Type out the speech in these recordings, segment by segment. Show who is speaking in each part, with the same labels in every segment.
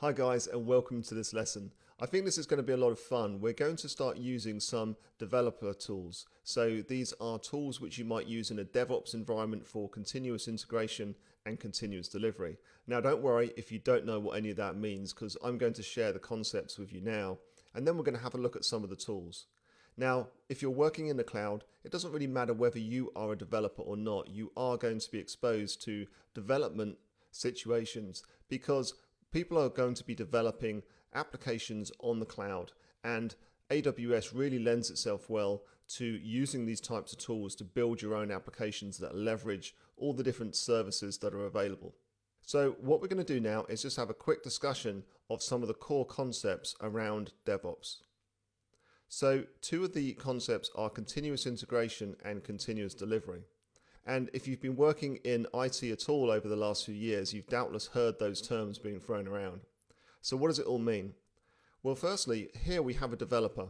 Speaker 1: Hi guys, and welcome to this lesson. I think this is going to be a lot of fun. We're going to start using some developer tools. So these are tools which you might use in a DevOps environment for continuous integration and continuous delivery. Now don't worry if you don't know what any of that means, because I'm going to share the concepts with you now, and then we're going to have a look at some of the tools. Now, if you're working in the cloud, it doesn't really matter whether you are a developer or not. You are going to be exposed to development situations because people are going to be developing applications on the cloud, and AWS really lends itself well to using these types of tools to build your own applications that leverage all the different services that are available. So what we're going to do now is just have a quick discussion of some of the core concepts around DevOps. So two of the concepts are continuous integration and continuous delivery. And if you've been working in IT at all over the last few years, you've doubtless heard those terms being thrown around. So what does it all mean? Well, firstly, here we have a developer,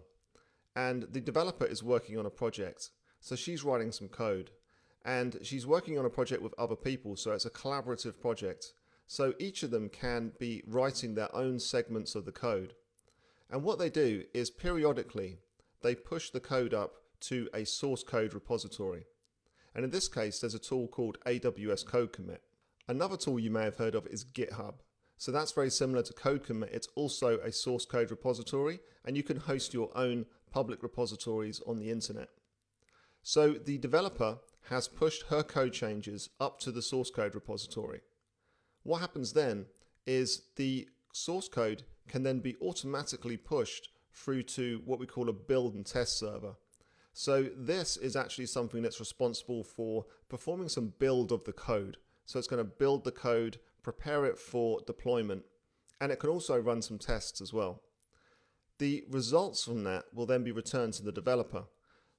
Speaker 1: and the developer is working on a project. So she's writing some code, and she's working on a project with other people, so it's a collaborative project. So each of them can be writing their own segments of the code. And what they do is periodically, they push the code up to a source code repository. And in this case, there's a tool called AWS Code Commit. Another tool you may have heard of is GitHub. So that's very similar to Code Commit. It's also a source code repository, and you can host your own public repositories on the internet. So the developer has pushed her code changes up to the source code repository. What happens then is the source code can then be automatically pushed through to what we call a build and test server. So this is actually something that's responsible for performing some build of the code. So it's going to build the code, prepare it for deployment, and it can also run some tests as well. The results from that will then be returned to the developer.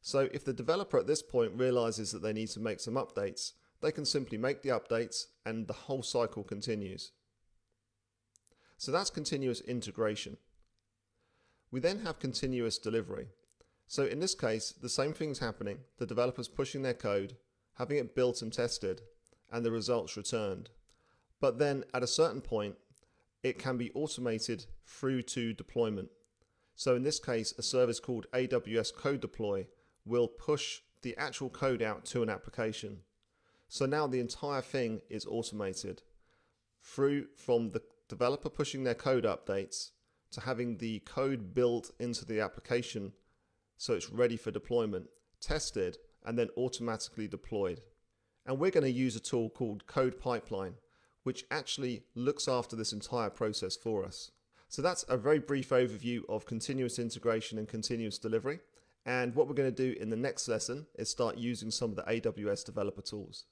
Speaker 1: So if the developer at this point realizes that they need to make some updates, they can simply make the updates and the whole cycle continues. So that's continuous integration. We then have continuous delivery. So in this case, the same thing's happening. The developer's pushing their code, having it built and tested, and the results returned. But then at a certain point, it can be automated through to deployment. So in this case, a service called AWS Code Deploy will push the actual code out to an application. So now the entire thing is automated through from the developer pushing their code updates to having the code built into the application so it's ready for deployment, tested, and then automatically deployed. And we're going to use a tool called Code Pipeline, which actually looks after this entire process for us. So that's a very brief overview of continuous integration and continuous delivery. And what we're going to do in the next lesson is start using some of the AWS developer tools.